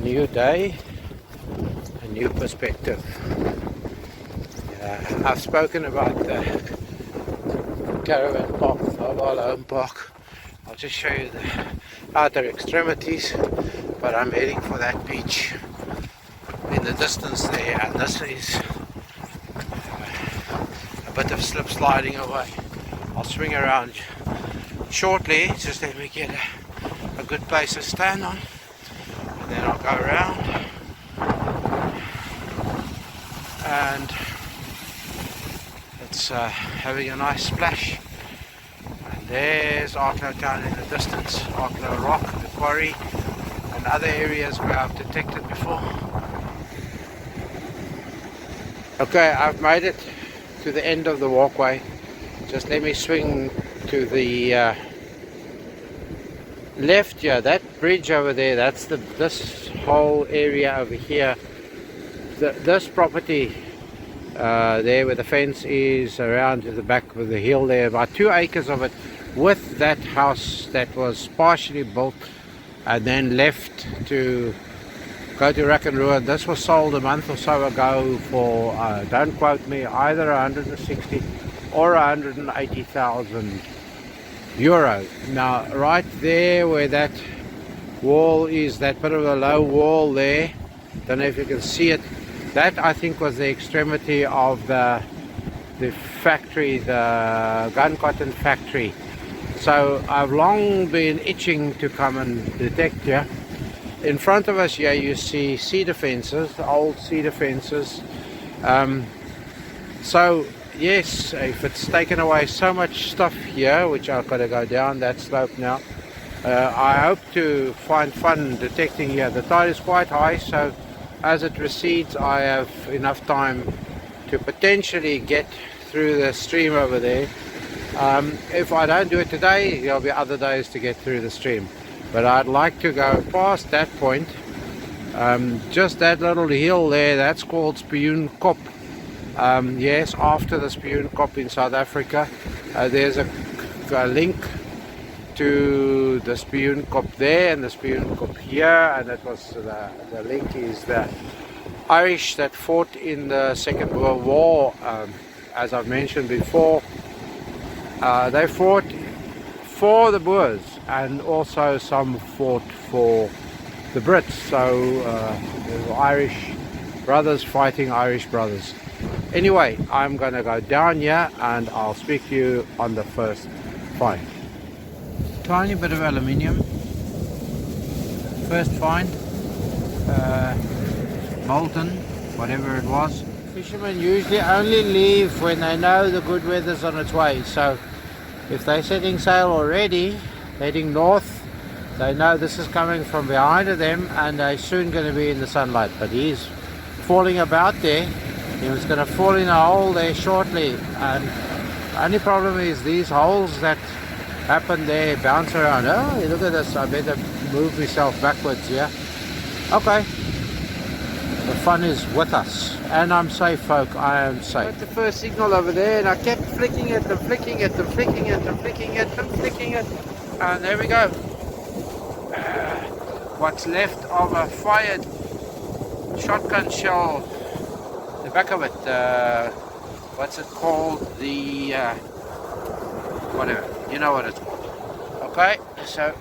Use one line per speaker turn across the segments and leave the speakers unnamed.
new day, a new perspective. I've spoken about the caravan park, mobile home park. I'll just show you the outer extremities, but I'm heading for that beach in the distance there, and this is a bit of slip sliding away. I'll swing around shortly, just let me get a good place to stand on, and then I'll go around and it's having a nice splash. And there's Arklow Town in the distance, Arklow Rock, the quarry, and other areas where I've detected before. Okay, I've made it to the end of the walkway. Just let me swing to the left here. That bridge over there, that's this whole area over here. This property there where the fence is around to the back of the hill there, about 2 acres of it, with that house that was partially built and then left to go to rack and ruin. This was sold a month or so ago for, don't quote me, either 160 or 180,000 euro. Now right there where that wall is, that bit of a low wall there, don't know if you can see it, that I think was the extremity of the factory, the gun cotton factory. So I've long been itching to come and detect here. In front of us here you see cedar fences, old cedar fences. So yes, if it's taken away so much stuff here, which I've got to go down that slope now, I hope to find fun detecting here. The tide is quite high, so as it recedes I have enough time to potentially get through the stream over there. If I don't do it today, there'll be other days to get through the stream. But I'd like to go past that point, just that little hill there, that's called Spioenkop. Yes, after the Spioenkop in South Africa, there's a link to the Spioenkop there and the Spioenkop here, and that was the link is the Irish that fought in the Second World War. As I've mentioned before, they fought for the Boers, and also some fought for the Brits. So there were Irish brothers fighting Irish brothers. Anyway, I'm going to go down here and I'll speak to you on the first find. Tiny bit of aluminium. First find, molten, whatever it was. Fishermen usually only leave when they know the good weather's on its way. So if they're setting sail already, heading north, they know this is coming from behind of them and they're soon going to be in the sunlight. But he's falling about there. He was going to fall in a hole there shortly, and the only problem is these holes that happen there bounce around. Oh, look at this, I better move myself backwards here. Okay, the fun is with us, and I'm safe, folk. I am safe. Got the first signal over there, and I kept flicking it and flicking it and flicking it and flicking it and flicking it, and there we go. What's left of a fired shotgun shell, the back of it, what's it called, the whatever, you know what it's called. Okay, so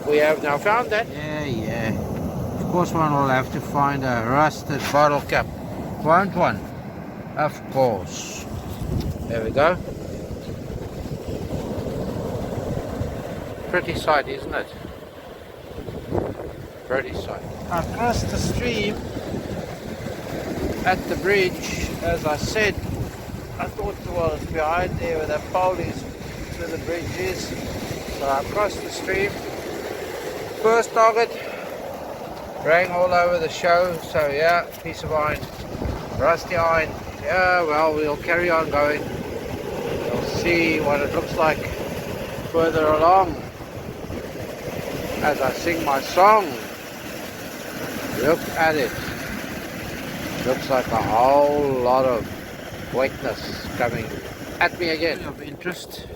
we have now found that. Yeah, of course one will have to find a rusted bottle cap, won't one? Of course. There we go. Pretty sight, isn't it? Pretty sight. Across the stream at the bridge, as I said, I thought it was behind there where that pole is, where the bridge is. So I crossed the stream. First target, rang all over the show, so yeah, piece of iron, rusty iron. Yeah, well, we'll carry on going. We'll see what it looks like further along as I sing my song. Look at it. Looks like a whole lot of whiteness coming at me again. Of interest.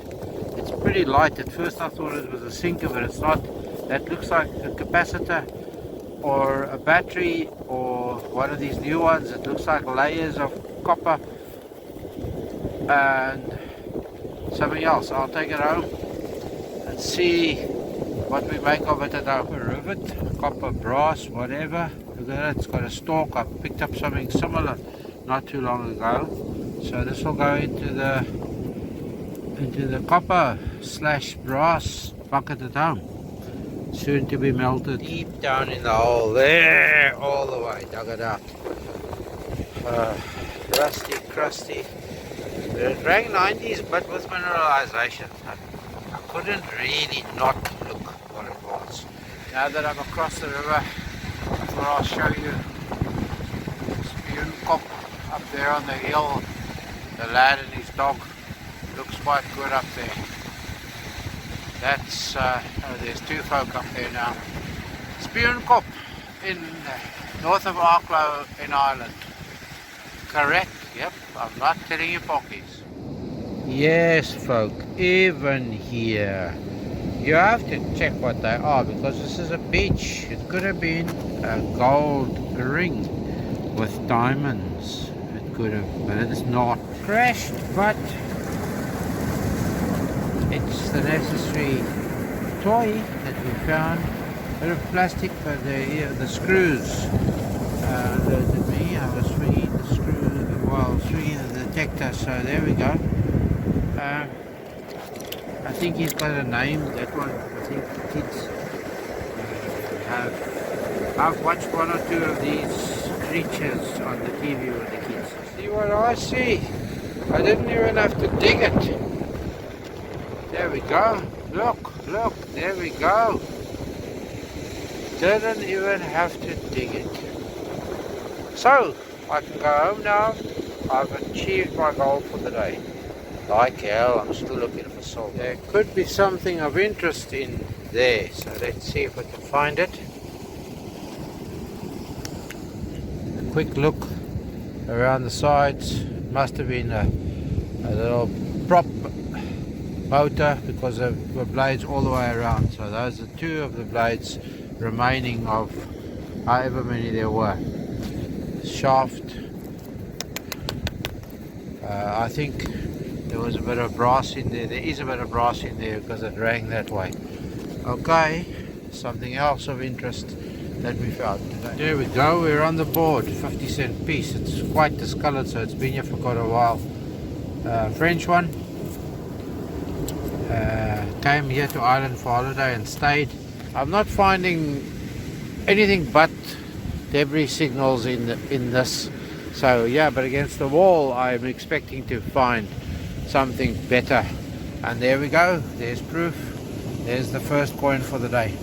It's pretty light. At first I thought it was a sinker, but it's not. That looks like a capacitor or a battery, or one of these new ones. It looks like layers of copper and something else. I'll take it home and see what we make of it at home. A rivet, copper, brass, whatever. Look at that, it's got a stalk. I picked up something similar not too long ago. So this will go into the copper / brass bucket at home. Soon to be melted. Deep down in the hole there, all the way, dug it out. Rusty, crusty. It rang 90s, but with mineralization. I couldn't really not look what it was. Now that I'm across the river, I thought I'll show you Spioenkop up there on the hill. The lad and his dog looks quite good up there. That's, there's two folk up there now. Spioenkop in north of Arklow in Ireland. Correct, yep, I'm not telling you pockies. Yes folk, even here. You have to check what they are, because this is a beach. It could have been a gold ring with diamonds. It could have, but it is not. Crashed, but it's the necessary toy that we found. A bit of plastic for the screws. Alerted me. I was swinging the screw while swinging the detector. So there we go. I think he's got a name. That one. I think the kids have. I've watched one or two of these creatures on the TV with the kids. See what I see? I didn't even have to dig it. There we go. Look, look, there we go. Didn't even have to dig it. So, I can go home now. I've achieved my goal for the day. Like hell, I'm still looking for silver. There could be something of interest in there. So let's see if we can find it. A quick look around the sides. It must have been a little prop motor, because the blades all the way around. So those are two of the blades remaining of however many there were. Shaft. I think there was a bit of brass in there. There is a bit of brass in there because it rang that way. Okay, something else of interest that we found today. There we go, we're on the board. 50-cent piece. It's quite discolored, so it's been here for quite a while. French one. Came here to Ireland for holiday and stayed. I'm not finding anything but debris signals in this. So yeah, but against the wall I'm expecting to find something better. And there we go, there's proof. There's the first coin for the day.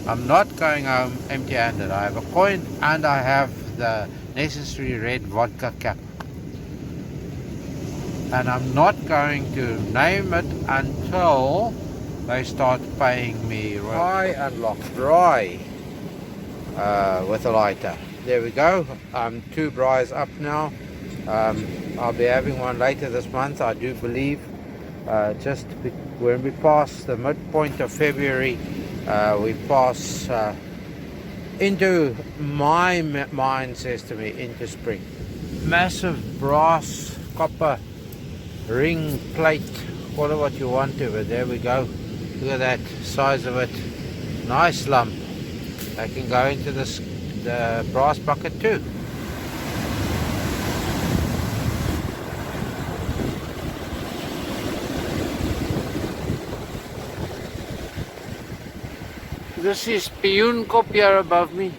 I'm not going home empty-handed. I have a coin and I have the necessary red vodka cap. And I'm not going to name it until they start paying me. I unlock Braai with a lighter. There we go. I'm 2 braais up now. I'll be having one later this month, I do believe. When we pass the midpoint of February, we pass into, my mind says to me, into spring. Massive brass, copper, ring, plate, call it what you want to, but there we go. Look at that size of it. Nice lump. They can go into the brass bucket too. This is Spioenkop here above me.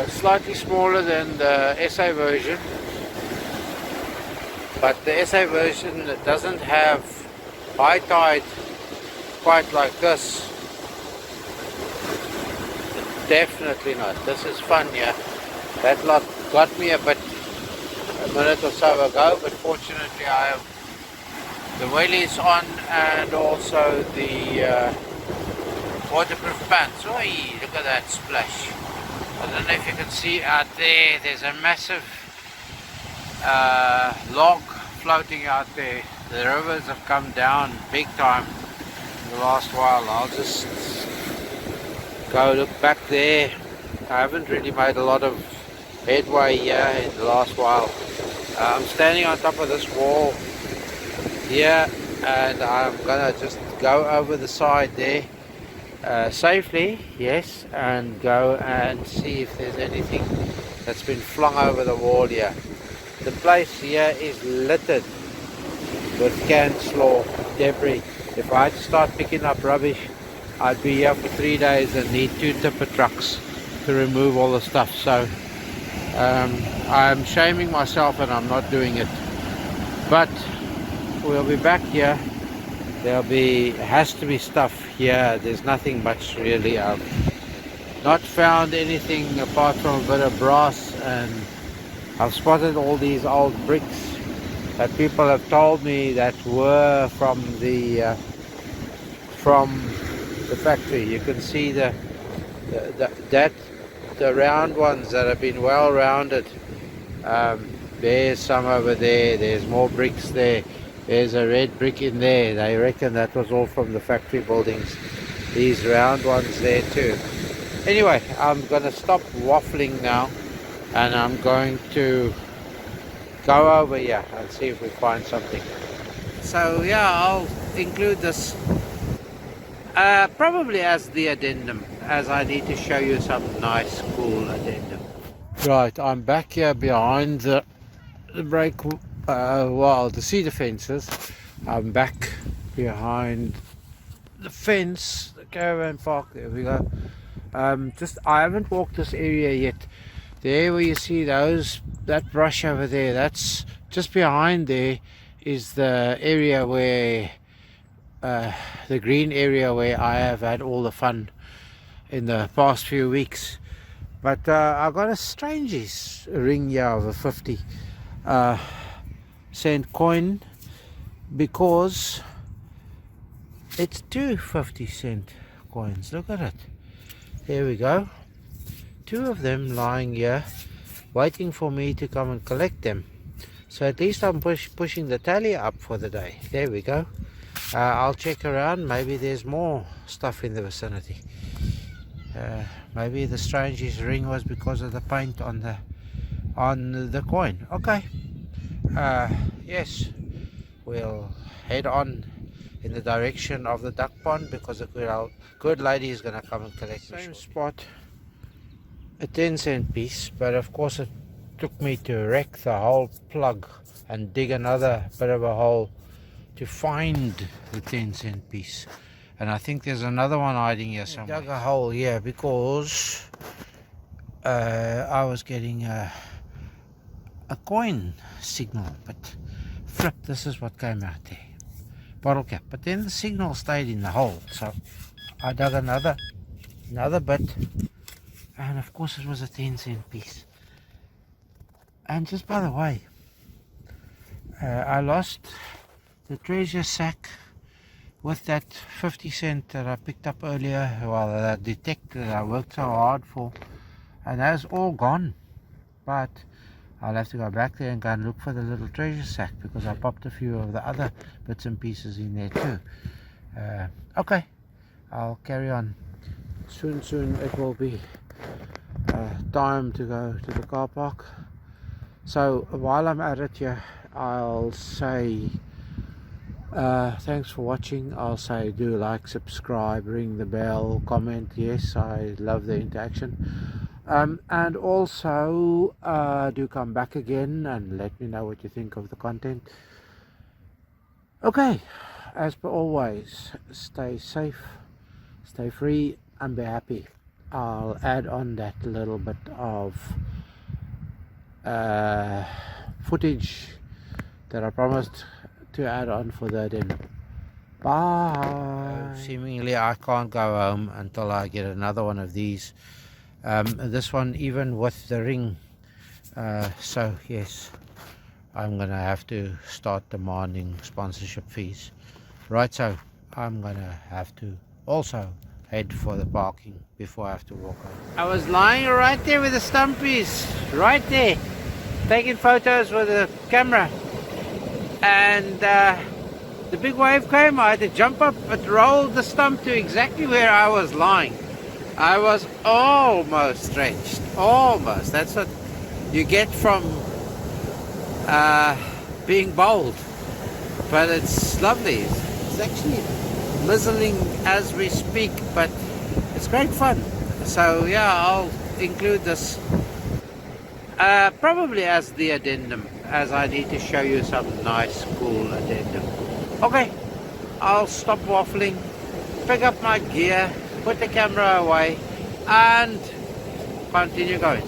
Slightly smaller than the SA version. But the SA version doesn't have high tide quite like this. Definitely not. This is fun, yeah. That lot got me a minute or so ago, but fortunately I have the wellies on and also the waterproof pants. Oi, look at that splash. I don't know if you can see out there, there's a massive log floating out there. The rivers have come down big time in the last while. I'll just go look back there. I haven't really made a lot of headway here in the last while. I'm standing on top of this wall here, and I'm gonna just go over the side there safely, yes, and go and see if there's anything that's been flung over the wall here. The place here is littered with can-slaw debris. If I had to start picking up rubbish, I'd be here for 3 days and need 2 tipper trucks to remove all the stuff. So I'm shaming myself and I'm not doing it. But we'll be back here. Has to be stuff here. There's nothing much really. I've not found anything apart from a bit of brass, and I've spotted all these old bricks that people have told me that were from the factory. You can see the round ones that have been well rounded. There's some over there. There's more bricks there. There's a red brick in there. They reckon that was all from the factory buildings. These round ones there too. Anyway, I'm going to stop waffling now, and I'm going to go over here and see if we find something. So yeah, I'll include this probably as the addendum, as I need to show you some nice cool addendum. Right, I'm back here behind the brake the cedar fences. I'm back behind the fence, the caravan park. There we go. I haven't walked this area yet. There where you see that brush over there, that's just behind there is the area where the green area where I have had all the fun in the past few weeks. But I got a strange ring here of a 50 cent coin, because it's 2 50-cent coins. Look at it. There we go. 2 of them lying here waiting for me to come and collect them. So at least I'm pushing the tally up for the day. There we go. I'll check around. Maybe there's more stuff in the vicinity. Maybe the strangest ring was because of the paint on the coin. Okay. Yes, we'll head on in the direction of the duck pond, because a good lady is going to come and collect me. Same spot, a 10-cent piece, but of course it took me to wreck the whole plug and dig another bit of a hole to find the 10-cent piece. And I think there's another one hiding here somewhere. I dug a hole here because I was getting a coin signal, but flip, this is what came out there. Bottle cap. But then the signal stayed in the hole, so I dug another bit, and of course it was a 10-cent piece. And just by the way, I lost the treasure sack with that 50-cent that I picked up earlier, well, that detector that I worked so hard for, and that's all gone. But I'll have to go back there and go and look for the little treasure sack, because I popped a few of the other bits and pieces in there too. Okay, I'll carry on. Soon it will be time to go to the car park. So while I'm at it here, I'll say thanks for watching. I'll say do like, subscribe, ring the bell, comment. Yes, I love the interaction. And also do come back again and let me know what you think of the content. Okay, as per always, stay safe, stay free, and be happy. I'll add on that little bit of footage that I promised to add on for the addendum. Bye. Seemingly I can't go home until I get another one of these. This one even with the ring. So yes, I'm gonna have to start demanding sponsorship fees. Right, so I'm gonna have to also head for the parking before I have to walk home. I was lying right there with the stumpies, right there, taking photos with the camera, and the big wave came. I had to jump up. It rolled the stump to exactly where I was lying. I was almost drenched. Almost. That's what you get from being bold. But it's lovely. It's actually drizzling as we speak, but it's great fun. So yeah, I'll include this probably as the addendum, as I need to show you some nice cool addendum. Okay, I'll stop waffling, pick up my gear, put the camera away and continue going.